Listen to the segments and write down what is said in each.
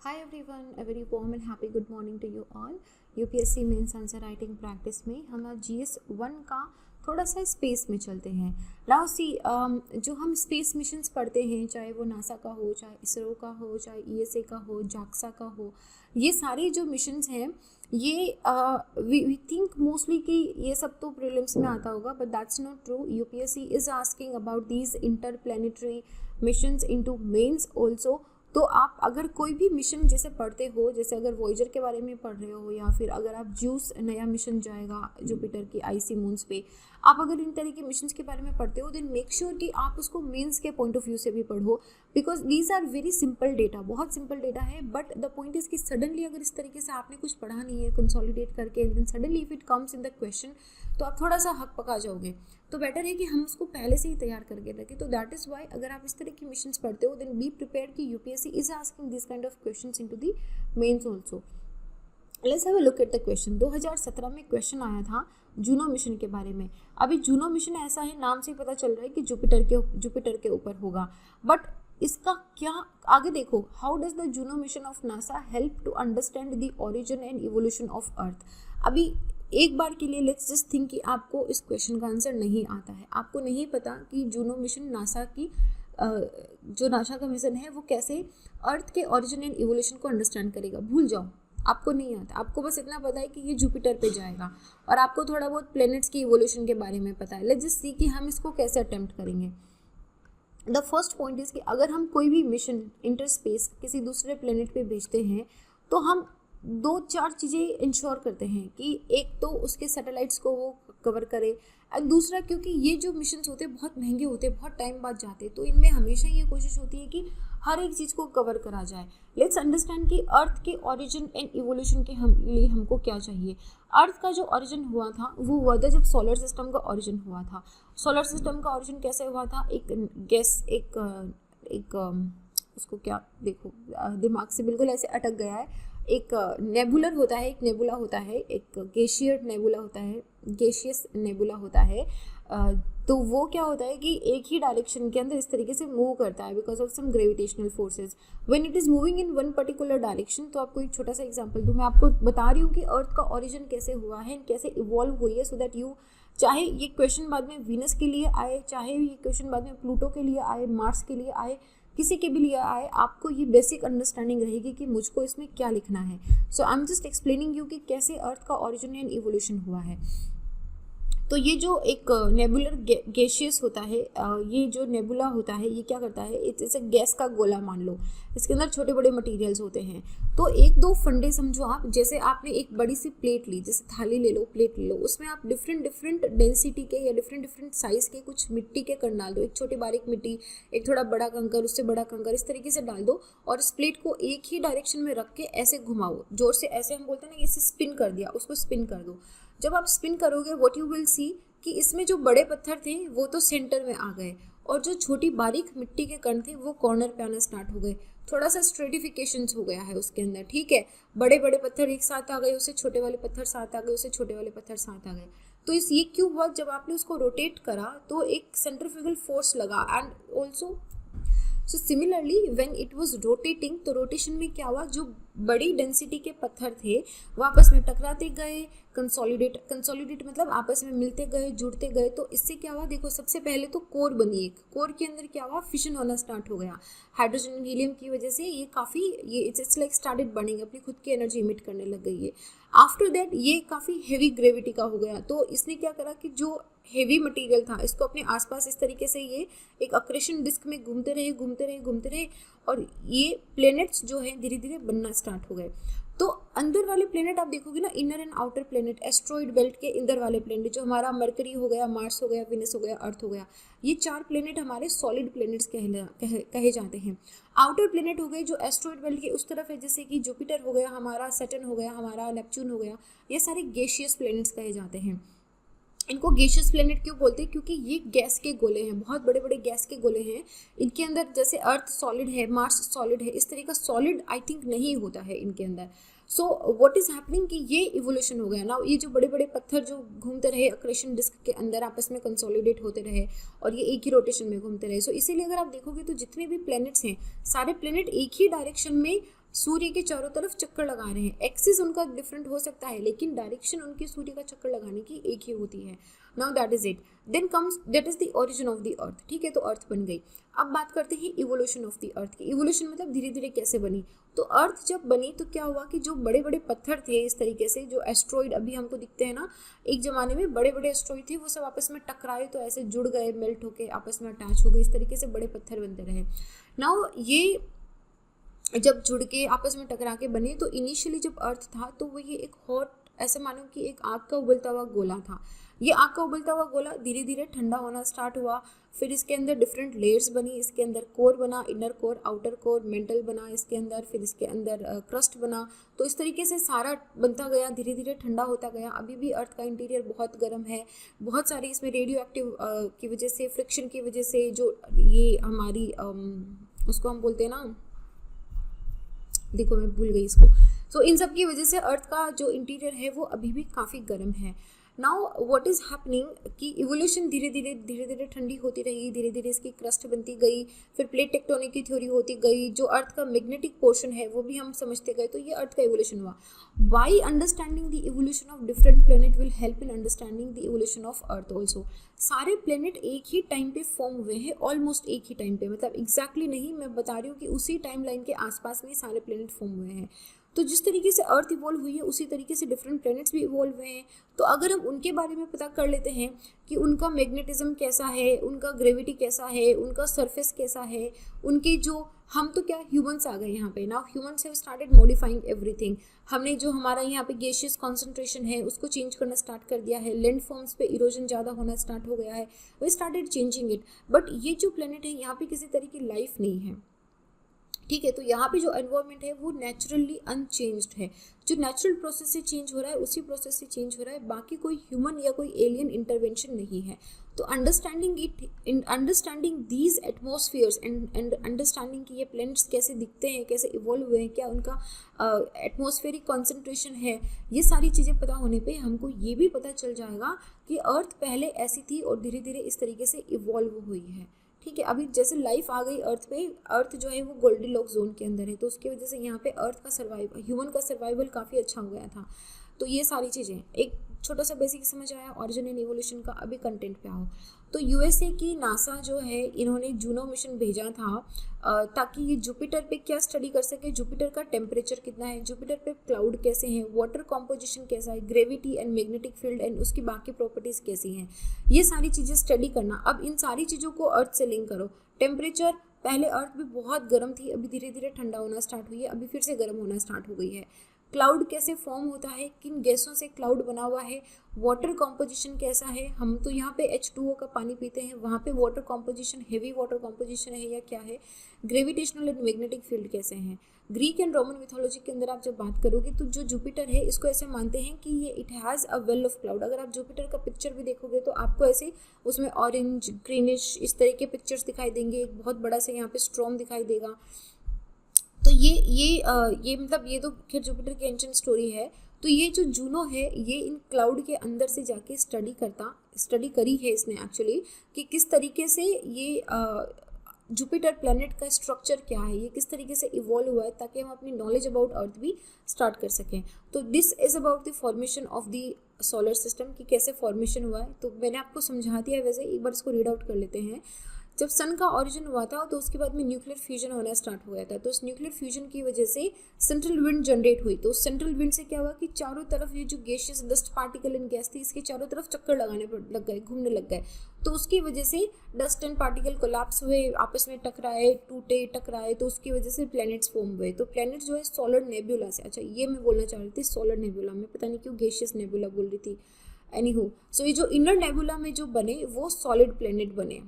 Hi everyone, a very warm and happy good morning to you all. UPSC mains answer writing practice में हम आज GS 1 का थोड़ा सा स्पेस में चलते हैं. नाउ सी जो हम स्पेस मिशंस पढ़ते हैं, चाहे वो नासा का हो, चाहे इसरो का हो, चाहे ईएसए का हो, जाक्सा का हो, ये सारे जो मिशंस हैं ये वी थिंक मोस्टली कि ये सब तो प्रीलिम्स में आता होगा, but that's not true. UPSC is asking about these interplanetary missions into mains also. तो आप अगर कोई भी मिशन जैसे पढ़ते हो, जैसे अगर वॉयेजर के बारे में पढ़ रहे हो, या फिर अगर आप ज्यूस नया मिशन जाएगा जुपिटर की आईसी मून्स पे, आप अगर इन तरह के मिशंस के बारे में पढ़ते हो, देन मेक श्योर कि आप उसको मेंस के पॉइंट ऑफ व्यू से भी पढ़ो, because these are very simple data, बहुत सिंपल डेटा है. बट द पॉइंट इज कि सडनली अगर इस तरीके से आपने कुछ पढ़ा नहीं है कंसोलिडेट करके, and then suddenly if it comes in the question, तो आप थोड़ा सा हक पका जाओगे. तो बेटर है कि हम उसको पहले से ही तैयार करके रखें. तो दैट इज़ वाई अगर आप इस तरह की मिशंस पढ़ते हो, देन बी प्रिपेयर्ड कि UPSC is asking this kind of questions into the mains also. Let's have a look at the question. 2017 में क्वेश्चन आया था जूनो मिशन के बारे में. अभी जूनो मिशन ऐसा है, नाम से ही पता चल रहा है कि जुपिटर के ऊपर होगा, बट इसका क्या आगे देखो. How does the Juno mission of NASA help to understand the origin and evolution of earth. अभी एक बार के लिए लेट्स जस्ट थिंक कि आपको इस क्वेश्चन का आंसर नहीं आता है, आपको नहीं पता कि जूनो मिशन नासा की जो नासा का मिशन है वो कैसे अर्थ के ओरिजिन एंड इवोल्यूशन को अंडरस्टैंड करेगा. भूल जाओ, आपको नहीं आता. आपको बस इतना पता है कि ये जुपिटर पे जाएगा, और आपको थोड़ा बहुत प्लैनेट्स की इवोल्यूशन के बारे में पता है. लेट्स जस्ट सी कि हम इसको कैसे अटेम्प्ट करेंगे. द फर्स्ट पॉइंट इज कि अगर हम कोई भी मिशन इंटर स्पेस किसी दूसरे प्लेनेट पे भेजते हैं, तो हम 2-4 चीज़ें इंश्योर करते हैं कि एक तो उसके सैटेलाइट्स को वो कवर करे, और दूसरा क्योंकि ये जो मिशंस होते हैं बहुत महंगे होते हैं, बहुत टाइम बाद जाते हैं, तो इनमें हमेशा ये कोशिश होती है कि हर एक चीज़ को कवर करा जाए. लेट्स अंडरस्टैंड कि अर्थ के ओरिजिन एंड इवोल्यूशन के लिए हमको क्या चाहिए. अर्थ का जो ओरिजिन हुआ था वो हुआ था जब सोलर सिस्टम का ओरिजिन हुआ था. सोलर सिस्टम का ओरिजिन कैसे हुआ था? उसको क्या देखो, दिमाग से बिल्कुल ऐसे अटक गया है. एक नेबुलर होता है, एक नेबुला होता है, एक गेशियर नेबुला होता है, गेशियस नेबुला होता है. तो वो क्या होता है कि एक ही डायरेक्शन के अंदर इस तरीके से मूव करता है because of some gravitational forces. When it is moving in one particular direction, तो आपको एक छोटा सा एग्जांपल दूँ. मैं आपको बता रही हूँ कि अर्थ का ओरिजिन कैसे हुआ है, कैसे इवॉल्व हुई है, सो दैट यू, चाहे ये क्वेश्चन बाद में वीनस के लिए आए, चाहे ये क्वेश्चन बाद में प्लूटो के लिए आए, मार्स के लिए आए, किसी के भी लिए आए, आपको ये बेसिक अंडरस्टैंडिंग रहेगी कि मुझको इसमें क्या लिखना है. So I am just explaining you कि कैसे अर्थ का ओरिजिन एंड इवोल्यूशन हुआ है. तो ये जो एक नेबुलर गैसियस होता है, ये जो नेबुला होता है, ये क्या करता है, इट्स अ गैस का गोला मान लो. इसके अंदर छोटे बड़े मटेरियल्स होते हैं. तो 1-2 फंडे समझो आप. जैसे आपने एक बड़ी सी प्लेट ली, जैसे थाली ले लो, प्लेट ले लो, उसमें आप डिफरेंट डेंसिटी के या डिफरेंट साइज के कुछ मिट्टी के कण डाल दो. एक छोटी बारीक मिट्टी, एक थोड़ा बड़ा कंकर, उससे बड़ा कंकर, इस तरीके से डाल दो, और इस प्लेट को एक ही डायरेक्शन में रख के ऐसे घुमाओ जोर से. ऐसे हम बोलते हैं ना, इसे स्पिन कर दिया, उसको स्पिन कर दो. जब आप स्पिन करोगे, व्हाट यू विल सी कि इसमें जो बड़े पत्थर थे वो तो सेंटर में आ गए, और जो छोटी बारीक मिट्टी के कण थे वो कॉर्नर पे आना स्टार्ट हो गए. थोड़ा सा स्ट्रेटिफिकेशन हो गया है उसके अंदर, ठीक है. बड़े बड़े पत्थर एक साथ आ गए, उससे छोटे वाले पत्थर साथ आ गए, उससे छोटे वाले पत्थर साथ आ गए. तो ये क्यों हुआ? जब आपने उसको रोटेट करा तो एक सेंट्रीफ्यूगल फोर्स लगा. And also so similarly when it was rotating, तो रोटेशन में क्या हुआ, जो बड़ी डेंसिटी के पत्थर थे वो आपस में टकराते गए, कंसोलिडेट मतलब आपस में मिलते गए, जुड़ते गए. तो इससे क्या हुआ, देखो सबसे पहले तो कोर बनी. एक कोर के अंदर क्या हुआ, फिशन होना स्टार्ट हो गया. हाइड्रोजन एंड हीलियम की वजह से ये काफ़ी, ये इट्स लाइक स्टार्टेड बर्निंग, अपनी खुद की एनर्जी इमिट करने लग गई है. आफ्टर दैट ये काफ़ी हेवी ग्रेविटी का हो गया. तो इसने क्या करा कि जो हेवी मटेरियल था इसको अपने आसपास इस तरीके से ये एक अक्रेशन डिस्क में घूमते रहे, और ये प्लैनेट्स जो है धीरे धीरे बनना स्टार्ट हो गए. तो अंदर वाले प्लेनेट आप देखोगे ना, inner and outer planet, asteroid belt के इंदर वाले प्लेनेट, जो हमारा मरकरी हो गया, मार्स हो गया, विनस हो गया, अर्थ हो गया, ये 4 प्लेनेट हमारे सॉलिड प्लेनेट्स कहे जाते हैं. आउटर प्लेनेट हो गए जो एस्ट्रॉइड बेल्ट के उस तरफ है, जैसे कि जुपिटर हो गया हमारा, सैटर्न हो गया हमारा, नेपच्यून हो गया, ये सारे गैसियस प्लेनेट्स कहे जाते हैं. इनको गैसियस प्लेनेट क्यों बोलते हैं? क्योंकि ये गैस के गोले हैं, बहुत बड़े बड़े गैस के गोले हैं. इनके अंदर जैसे अर्थ सॉलिड है, मार्स सॉलिड है, इस तरह का सॉलिड आई थिंक नहीं होता है इनके अंदर. सो व्हाट इज हैपनिंग कि ये इवोल्यूशन हो गया ना. ये जो बड़े बड़े पत्थर जो घूमते रहे अक्रेशन डिस्क के अंदर, आपस में कंसोलिडेट होते रहे, और ये एक ही रोटेशन में घूमते रहे. सो इसीलिए अगर आप देखोगे तो जितने भी प्लैनेट्स हैं, सारे प्लैनेट एक ही डायरेक्शन में सूर्य के चारों तरफ चक्कर लगा रहे हैं। एक्सिस उनका डिफरेंट हो सकता है लेकिन डायरेक्शन उनकी सूर्य का चक्कर लगाने की एक ही होती है। Now that is it, then comes that is the origin of the earth. ठीक है, तो अर्थ बन गई। अब बात करते हैं इवोल्यूशन ऑफ द अर्थ की। इवोल्यूशन मतलब धीरे धीरे कैसे बनी। तो अर्थ जब बनी तो क्या हुआ कि जो बड़े बड़े पत्थर थे इस तरीके से, जो एस्ट्रॉइड अभी हमको दिखते हैं ना, एक जमाने में बड़े बड़े एस्ट्रॉइड थे, वो सब आपस में टकराए तो ऐसे जुड़ गए, मेल्ट होके आपस में अटैच हो गए, इस तरीके से बड़े पत्थर बनते रहे। नाउ ये जब जुड़ के आपस में टकरा के बने तो इनिशियली जब अर्थ था तो वो ये एक हॉट, ऐसे मानो कि एक आग का उबलता हुआ गोला था। ये आग का उबलता हुआ गोला धीरे धीरे ठंडा होना स्टार्ट हुआ, फिर इसके अंदर डिफरेंट लेयर्स बनी, इसके अंदर कोर बना, inner core, outer core, mental बना इसके अंदर, फिर इसके अंदर क्रस्ट बना। तो इस तरीके से सारा बनता गया, धीरे धीरे ठंडा होता गया। अभी भी अर्थ का इंटीरियर बहुत गर्म है, बहुत सारी इसमें रेडियो एक्टिव की वजह से, फ्रिक्शन की वजह से, जो ये हमारी उसको हम बोलते हैं ना, देखो मैं भूल गई इसको। सो इन सब की वजह से अर्थ का जो इंटीरियर है वो अभी भी काफ़ी गर्म है। नाउ व्हाट इज़ हैपनिंग कि इवोल्यूशन धीरे धीरे ठंडी होती रही, धीरे धीरे इसकी क्रस्ट बनती गई, फिर प्लेट टेक्टोनिक की थ्योरी होती गई, जो अर्थ का मैग्नेटिक पोर्शन है वो भी हम समझते गए, तो ये अर्थ का इवोल्यूशन हुआ। Why understanding the evolution of different planet will help in understanding the evolution of earth also. सारे प्लेनेट एक ही टाइम पे फॉर्म हुए हैं, ऑलमोस्ट एक ही टाइम पे, मतलब एग्जैक्टली नहीं, मैं बता रही हूँ कि उसी टाइम लाइन के आसपास में सारे प्लेनेट फॉर्म हुए हैं। तो जिस तरीके से अर्थ इवॉल्व हुई है उसी तरीके से डिफरेंट प्लैनेट्स भी इवॉल्व हुए हैं। तो अगर हम उनके बारे में पता कर लेते हैं कि उनका मैग्नेटिज्म कैसा है, उनका ग्रेविटी कैसा है, उनका सरफेस कैसा है, उनके जो, हम तो क्या ह्यूमंस आ गए यहाँ पे। Now humans have started modifying everything. हमने जो हमारा यहाँ पे गैसियस कॉन्सेंट्रेशन है उसको चेंज करना स्टार्ट कर दिया है, लैंड फॉर्म्स पे इरोजन ज़्यादा होना स्टार्ट हो गया है, we started changing it. But ये जो प्लेनेट है यहाँ पे किसी तरह की लाइफ नहीं है, ठीक है। तो यहाँ पे जो एनवायरनमेंट है वो नेचुरली अनचेंज्ड है, जो नेचुरल प्रोसेस से चेंज हो रहा है उसी प्रोसेस से चेंज हो रहा है, बाकी कोई ह्यूमन या कोई एलियन इंटरवेंशन नहीं है। तो अंडरस्टैंडिंग दीज एटमॉस्फेयर्स एंड अंडरस्टैंडिंग कि ये प्लैनेट्स कैसे दिखते हैं, कैसे इवॉल्व हुए हैं, क्या उनका एटमॉस्फेरिक कॉन्सेंट्रेशन है, ये सारी चीज़ें पता होने पे हमको ये भी पता चल जाएगा कि अर्थ पहले ऐसी थी और धीरे धीरे इस तरीके से इवॉल्व हुई है, ठीक है। अभी जैसे लाइफ आ गई अर्थ पे, अर्थ जो है वो गोल्डीलॉक्स जोन के अंदर है, तो उसकी वजह से यहाँ पे अर्थ का ह्यूमन का सर्वाइवल काफ़ी अच्छा हो गया था। तो ये सारी चीज़ें एक छोटा सा बेसिक समझ आया ऑरिजिन एंड इवोल्यूशन का। अभी कंटेंट पे आओ। तो यूएसए की नासा जो है, इन्होंने जूनो मिशन भेजा था ताकि ये जुपिटर पे क्या स्टडी कर सके, जुपिटर का टेम्परेचर कितना है, जुपिटर पे क्लाउड कैसे हैं, वाटर कॉम्पोजिशन कैसा है, gravity and magnetic field and उसकी बाकी प्रॉपर्टीज़ कैसी हैं, ये सारी चीज़ें स्टडी करना। अब इन सारी चीज़ों को अर्थ से लिंक करो। टेम्परेचर, पहले अर्थ भी बहुत गर्म थी, अभी धीरे धीरे ठंडा होना स्टार्ट हुई है, अभी फिर से गर्म होना स्टार्ट हो गई है। क्लाउड कैसे फॉर्म होता है, किन गैसों से क्लाउड बना हुआ है, वाटर कॉम्पोजिशन कैसा है, हम तो यहाँ पे H2O का पानी पीते हैं, वहाँ पे water composition heavy water composition है या क्या है, ग्रेविटेशनल एंड मैग्नेटिक फील्ड कैसे हैं। ग्रीक एंड रोमन मिथोलॉजी के अंदर आप जब बात करोगे तो जो जुपिटर है इसको ऐसे मानते हैं कि ये it has a well of cloud. अगर आप जुपिटर का पिक्चर भी देखोगे तो आपको ऐसे उसमें ऑरेंज, ग्रीनिश इस तरह के पिक्चर्स दिखाई देंगे, एक बहुत बड़ा सा यहाँ पे स्ट्रॉम दिखाई देगा। तो ये मतलब ये तो खैर जुपिटर की एंशिएंट स्टोरी है। तो ये जो जूनो है ये इन क्लाउड के अंदर से जाके स्टडी करी है इसने एक्चुअली, कि किस तरीके से ये जुपिटर प्लैनेट का स्ट्रक्चर क्या है, ये किस तरीके से इवॉल्व हुआ है, ताकि हम अपनी नॉलेज अबाउट अर्थ भी स्टार्ट कर सकें। तो this is about the formation of the solar system, कि कैसे फॉर्मेशन हुआ है। तो मैंने आपको समझा दिया है, वैसे एक बार इसको रीड आउट कर लेते हैं। जब सन का ओरिजिन हुआ था तो उसके बाद में न्यूक्लियर फ्यूजन होना स्टार्ट हो गया था। तो उस न्यूक्लियर फ्यूजन की वजह से सेंट्रल विंड जनरेट हुई। तो सेंट्रल विंड से क्या हुआ कि चारों तरफ ये जो gaseous dust particle and gas थी इसके चारों तरफ चक्कर लगाने लग गए, घूमने लग गए। तो उसकी वजह से डस्ट एंड पार्टिकल कोलैप्स हुए, आपस में टकराए, टूटे, टकराए, तो उसकी वजह से प्लैनेट्स फॉर्म हुए। तो प्लैनेट जो है सोलर नेबुला से, अच्छा ये मैं बोलना चाह रही थी सोलर नेबुला, मैं पता नहीं क्यों गैसियस नेबुला बोल रही थी। एनीहू, सो ये जो इनर नेबुला में जो बने वो सॉलिड प्लैनेट बने,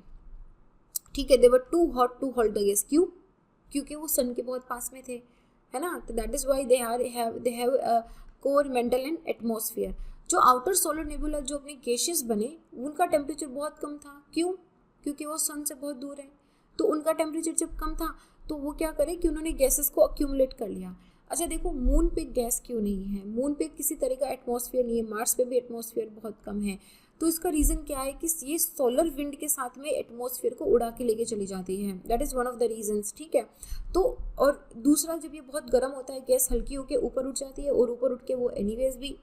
ठीक है। They were too hot to hold the gas, क्यों? क्योंकि वो सन के बहुत पास में थे, है ना। तो that is why they have core, mental and atmosphere. जो आउटर सोलर नेबुला जो अपने गैसियस बने उनका टेम्परेचर बहुत कम था, क्यों? क्योंकि वो सन से बहुत दूर है। तो उनका टेम्परेचर जब कम था तो वो क्या करे कि उन्होंने गैसेस को अक्यूमुलेट कर लिया। अच्छा देखो, मून पे गैस क्यों नहीं है? मून पे किसी तरह का एटमॉस्फेयर नहीं है, मार्स पे भी एटमॉस्फेयर बहुत कम है। तो इसका रीज़न क्या है कि ये सोलर विंड के साथ में एटमॉस्फेयर को उड़ा के लेके चली जाती है, that is one of the reasons, ठीक है। तो और दूसरा, जब ये बहुत गर्म होता है गैस हल्की होके ऊपर उठ जाती है और ऊपर उठ के वो एनीवेज भी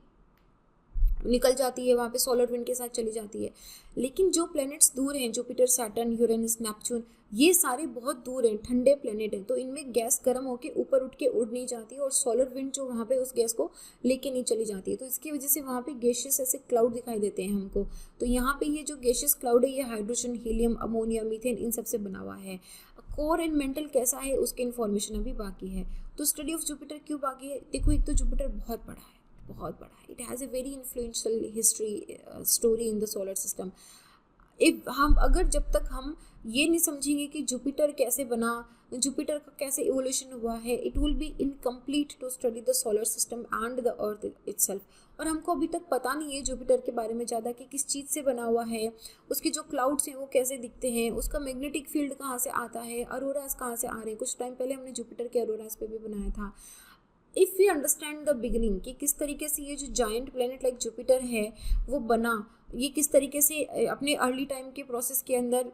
निकल जाती है, वहाँ पे सोलर विंड के साथ चली जाती है। लेकिन जो प्लैनेट्स दूर हैं, जुपिटर, सैटर्न, यूरेनस, नेपच्यून, ये सारे बहुत दूर हैं, ठंडे प्लैनेट हैं, तो इनमें गैस गर्म होकर ऊपर उठ के उड़ नहीं जाती और सोलर विंड जो वहाँ पे उस गैस को लेके नहीं चली जाती है। तो इसकी वजह से वहाँ पे गैशियस ऐसे क्लाउड दिखाई देते हैं हमको। तो यहाँ पे ये जो गैशियस क्लाउड है ये हाइड्रोजन, हीलियम, अमोनिया, मीथेन, इन सबसे बना हुआ है। कोर एंड मेंटल कैसा है उसकी इन्फॉर्मेशन अभी बाकी है। तो स्टडी ऑफ जुपिटर क्यों बाकी है? देखो, एक तो जुपिटर बहुत बड़ा है, बहुत बड़ा है, it has a very influential history story in the solar system. अगर जब तक हम ये नहीं समझेंगे कि जुपिटर कैसे बना, जुपिटर का कैसे इवोल्यूशन हुआ है, it will be incomplete to study the solar system and the earth itself. और हमको अभी तक पता नहीं है जुपिटर के बारे में ज़्यादा कि किस चीज़ से बना हुआ है, उसके जो क्लाउड्स हैं वो कैसे दिखते हैं, उसका मैग्नेटिक फील्ड कहाँ से आता है, अरोरास कहाँ से आ रहे हैं। कुछ टाइम पहले हमने जुपिटर के अरोरास पे भी बनाया था। If we understand the beginning कि किस तरीके से ये जो जायंट प्लेनेट लाइक जुपिटर है वो बना, ये किस तरीके से अपने अर्ली टाइम के प्रोसेस के अंदर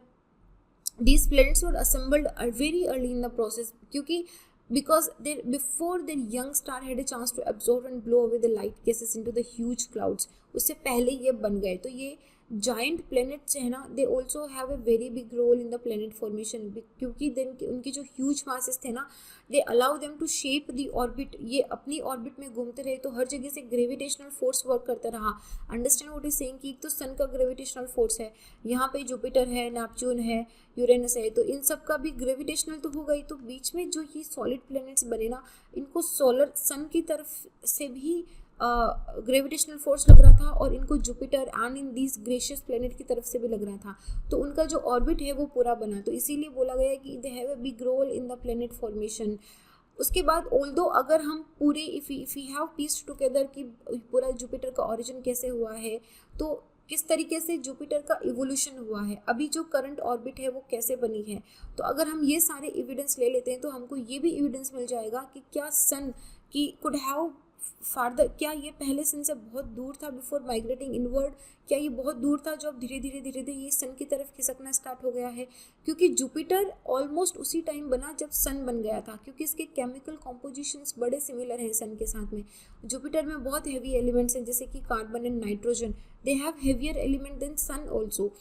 these planets were assembled very early in the process, क्योंकि because before their young star had a chance to absorb and blow away the light gases into the huge clouds, उससे पहले ये बन गए। तो ये जाइंट प्लैनेट्स है ना, they also have a very big role in the planet formation, क्योंकि उनके जो ह्यूज मासेस थे ना, they allow them to shape the orbit. ये अपनी ऑर्बिट में घूमते रहे तो हर जगह से ग्रेविटेशनल फोर्स वर्क करता रहा। अंडरस्टैंड व्हाट इज सेइंग कि तो सन का ग्रेविटेशनल फोर्स है, यहाँ पे जुपिटर है, नेपच्यून है, यूरेनस है, तो इन सब का भी ग्रेविटेशनल तो होगा ही। तो बीच में जो ये सॉलिड प्लैनेट्स बने ना, इनको सोलर सन की तरफ से भी ग्रेविटेशनल फोर्स लग रहा था और इनको Jupiter and in these gaseous planet की तरफ से भी लग रहा था। तो उनका जो ऑर्बिट है वो पूरा बना, तो इसीलिए बोला गया है कि they have a big role in the planet formation. उसके बाद ऑल्दो अगर हम पूरे if you have pieced together कि पूरा जुपिटर का ओरिजिन कैसे हुआ है, तो किस तरीके से जुपिटर का इवोल्यूशन हुआ है, अभी जो करंट ऑर्बिट है वो कैसे बनी है, तो अगर हम ये सारे एविडेंस ले लेते हैं तो हमको ये भी एविडेंस मिल जाएगा कि क्या सन की कुड हैव फार्दर, क्या ये पहले सन से बहुत दूर था बिफोर माइग्रेटिंग इनवर्ड, क्या ये बहुत दूर था जो अब धीरे धीरे ये सन की तरफ खिसकना स्टार्ट हो गया है। क्योंकि जुपिटर ऑलमोस्ट उसी टाइम बना जब सन बन गया था, क्योंकि इसके केमिकल कॉम्पोजिशंस बड़े सिमिलर हैं सन के साथ में। जुपिटर में बहुत हैवी एलिमेंट्स हैं जैसे कि carbon and nitrogen, they have heavier element than sun also.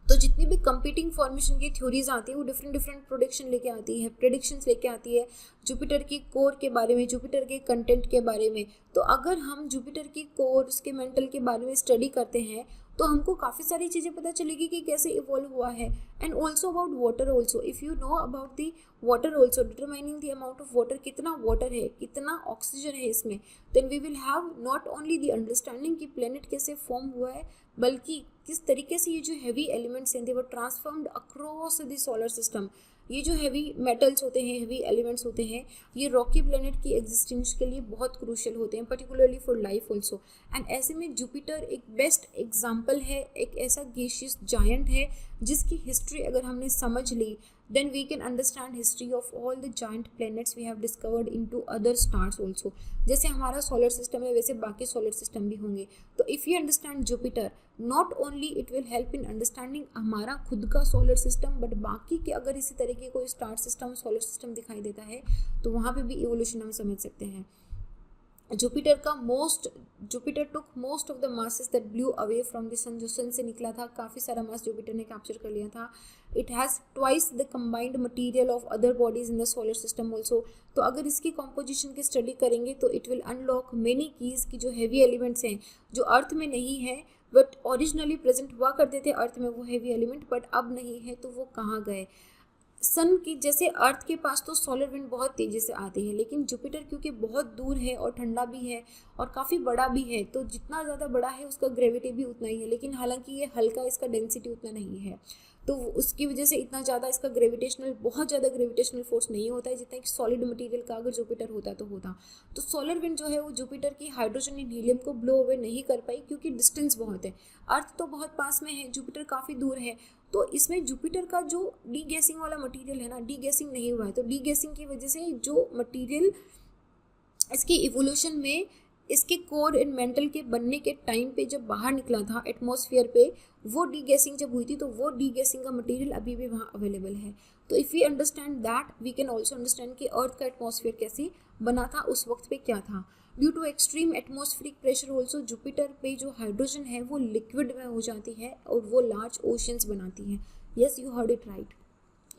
तो जितनी भी कंपीटिंग फॉर्मेशन की थ्योरीज आती है वो डिफरेंट प्रोडिक्शन लेके आती है, प्रेडिक्शंस लेके आती है जुपिटर की कोर के बारे में, जुपिटर के कंटेंट के बारे में। तो अगर हम जुपिटर की कोर, उसके मेंटल के बारे में स्टडी करते हैं तो हमको काफ़ी सारी चीज़ें पता चलेगी कि कैसे इवॉल्व हुआ है। And also about water also, if you know about the water also, determining the amount of water, कितना वाटर है, कितना ऑक्सीजन है इसमें, then we will have not only the understanding कि प्लेनेट कैसे फॉर्म हुआ है, बल्कि किस तरीके से ये जो हैवी एलिमेंट्स हैं they were transformed across the solar system. ये जो हैवी मेटल्स होते हैं, हैवी एलिमेंट्स होते हैं, ये रॉकी प्लेनेट की एग्जिस्टेंस के लिए बहुत क्रूशियल होते हैं, particularly for life also. And ऐसे में जुपिटर एक बेस्ट एग्जाम्पल है, एक ऐसा गैसियस जायंट है जिसकी हिस्ट्री अगर हमने समझ ली, then we can understand history of all the giant planets we have discovered into other stars also। जैसे हमारा सोलर सिस्टम है वैसे बाकी सोलर सिस्टम भी होंगे। तो if you understand Jupiter, not only it will help in understanding हमारा खुद का सोलर सिस्टम, बट बाकी के अगर इसी तरह के कोई स्टार सिस्टम, सोलर सिस्टम दिखाई देता है तो वहाँ पे भी इवोल्यूशन हम समझ सकते हैं। Jupiter took most of the masses that blew away from the sun, जो सन से निकला था काफ़ी सारा मास जुपिटर ने कैप्चर कर लिया था। It has twice the combined material of other bodies in the solar system also. तो अगर इसकी कॉम्पोजिशन की स्टडी करेंगे तो it will unlock many keys की जो हैवी एलिमेंट्स हैं जो अर्थ में नहीं है बट ओरिजिनली प्रेजेंट हुआ करते थे अर्थ में वो हैवी एलिमेंट, बट अब नहीं है, तो वो कहाँ गए। सन की जैसे अर्थ के पास तो सोलर विंड बहुत तेज़ी से आती है, लेकिन जुपिटर क्योंकि बहुत दूर है और ठंडा भी है और काफ़ी बड़ा भी है, तो जितना ज़्यादा बड़ा है उसका ग्रेविटी भी उतना ही है, लेकिन हालांकि ये हल्का, इसका डेंसिटी उतना नहीं है, तो उसकी वजह से इतना ज़्यादा इसका बहुत ज़्यादा ग्रेविटेशनल फोर्स नहीं होता है जितना कि सॉलिड मटेरियल का अगर जुपिटर होता तो होता। तो सोलर विंड जो है वो जुपिटर की हाइड्रोजन एंड हीलियम को ब्लो अवे नहीं कर पाई क्योंकि डिस्टेंस बहुत है। अर्थ तो बहुत पास में है, जुपिटर काफ़ी दूर है, तो इसमें जुपिटर का जो डी गैसिंग वाला मटेरियल है ना, डी गैसिंग नहीं हुआ है। तो डी गैसिंग की वजह से जो मटेरियल इसकी इवोल्यूशन में इसके कोर एंड मेंटल के बनने के टाइम पे जब बाहर निकला था एटमॉस्फेयर पे, वो डीगैसिंग जब हुई थी, तो वो डीगैसिंग का मटेरियल अभी भी वहाँ अवेलेबल है। तो if we understand that, we can also understand कि अर्थ का एटमॉस्फेयर कैसे बना था, उस वक्त पे क्या था। Due to extreme atmospheric pressure also Jupiter पे जो हाइड्रोजन है वो लिक्विड में हो जाती है और वो लार्ज ओशंस बनाती है। Yes, you heard it right,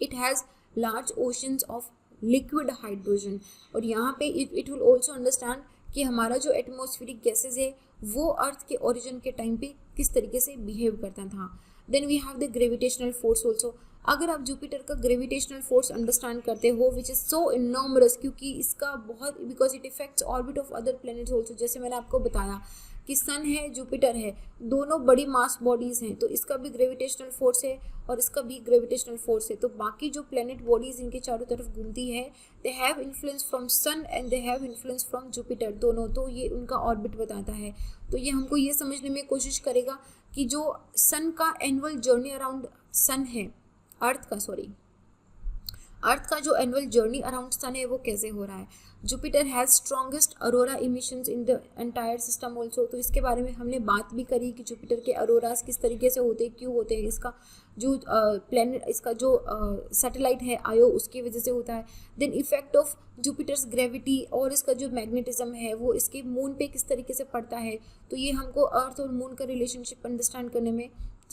it has large oceans of liquid hydrogen. और यहाँ पे इट विल ऑल्सो अंडरस्टैंड कि हमारा जो एटमॉस्फेरिक गैसेज है वो अर्थ के ओरिजिन के टाइम पे किस तरीके से बिहेव करता था। Then we have the gravitational force also. अगर आप जुपिटर का ग्रेविटेशनल फोर्स अंडरस्टैंड करते हो विच इज़ सो इनॉर्मस, क्योंकि इसका बहुत, because it effects orbit of other planets also. जैसे मैंने आपको बताया कि सन है, जुपिटर है, दोनों बड़ी मास बॉडीज़ हैं, तो इसका भी ग्रेविटेशनल फोर्स है और इसका भी ग्रेविटेशनल फोर्स है। तो बाकी जो प्लैनेट बॉडीज़ इनके चारों तरफ घूमती है, they have influence from sun and they have influence from Jupiter, दोनों। तो ये उनका ऑर्बिट बताता है। तो ये हमको ये समझने में कोशिश करेगा कि जो सन का एनुअल जर्नी अराउंड सन है, अर्थ का जो एनुअल जर्नी अराउंड सन है वो कैसे हो रहा है। Jupiter has strongest Arora emissions in the entire system also. तो इसके बारे में हमने बात भी करी कि जुपिटर के अरोरास किस तरीके से होते हैं, क्यों होते हैं। इसका जो प्लैनेट, इसका जो सैटेलाइट है आयो, उसकी वजह से होता है। Then effect of Jupiter's gravity और इसका जो मैग्नेटिज्म है वो इसके मून पे किस तरीके से पड़ता है। तो ये हमको अर्थ और मून का रिलेशनशिप अंडरस्टैंड करने में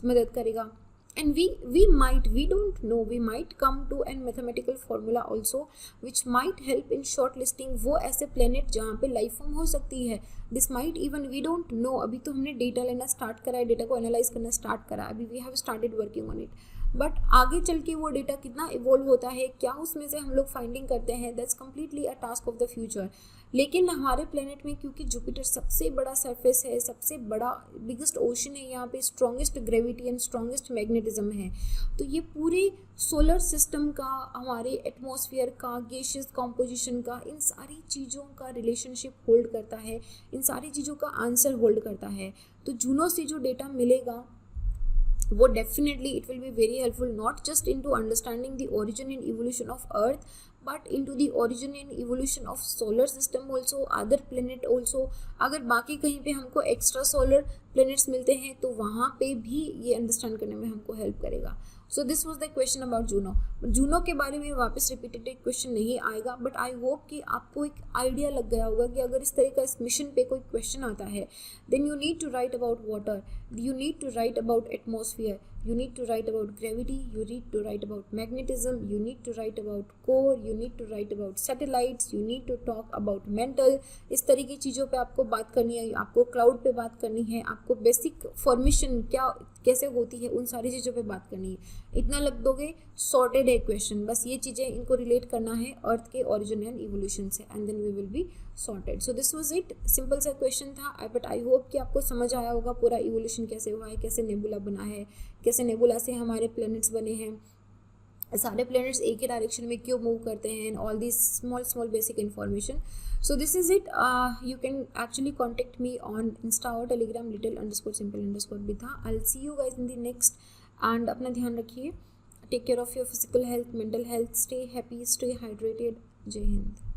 मदद करेगा। And we don't know, we might come to a mathematical formula also which might help in shortlisting वो ऐसे planet जहाँ पे life form हो सकती है। This might even we don't know, अभी तो हमने data लेना start करा है, data को analyze करना start करा, अभी we have started working on it, but आगे चल के वो डेटा कितना इवॉल्व होता है, क्या उसमें से हम लोग फाइंडिंग करते हैं, that's completely a task of the future. लेकिन हमारे प्लेनेट में क्योंकि जुपिटर सबसे बड़ा सरफेस है, सबसे बड़ा बिगेस्ट ओशन है, यहाँ पे strongest gravity and strongest magnetism है, तो ये पूरे सोलर सिस्टम का, हमारे एटमॉस्फेयर का, गैसियस कॉम्पोजिशन का, इन सारी चीज़ों का रिलेशनशिप होल्ड करता है, इन सारी चीज़ों का आंसर होल्ड करता है। तो जूनो से जो डेटा मिलेगा वो definitely it will be very helpful, not just in to understanding the origin and evolution of earth, but in to the origin and evolution of solar system also, other planet also. अगर बाकी कहीं पे हमको extra solar planets मिलते हैं तो वहाँ पे भी ये अंडरस्टैंड करने में हमको हेल्प करेगा। So this was the question about Juno. Juno के बारे में वापस रिपीटेड क्वेश्चन नहीं आएगा, बट आई होप कि आपको एक आइडिया लग गया होगा कि अगर इस तरह का इस मिशन पे कोई क्वेश्चन आता है, then you need to write about water, you need to write about atmosphere, you need to write about gravity, you need to write about magnetism, you need to write about core, you need to write about satellites, you need to talk about mental। इस तरह की चीज़ों पे आपको बात करनी है, आपको क्लाउड पे बात करनी है, आपको बेसिक फॉर्मेशन क्या कैसे होती है उन सारी चीज़ों पे बात करनी है। इतना लग दोगे सॉर्टेड है क्वेश्चन, बस ये चीज़ें इनको रिलेट करना है अर्थ के ओरिजिन एंड इवोल्यूशन से, and then we will be sorted. So this was it, simple सा क्वेश्चन था, बट आई होप कि आपको समझ आया होगा पूरा इवोल्यूशन कैसे हुआ है, कैसे नेबुला बना है, कैसे नेबुला से हमारे प्लैनेट्स बने हैं, सारे प्लैनेट्स एक ही डायरेक्शन में क्यों मूव करते हैं, and all this small basic information. So this is it, you can actually contact me on Insta और Telegram little_simple_bitha। I will see you guys in the next, and अपना ध्यान रखिए, take care of your physical health, mental health, stay happy, stay hydrated. जय हिंद।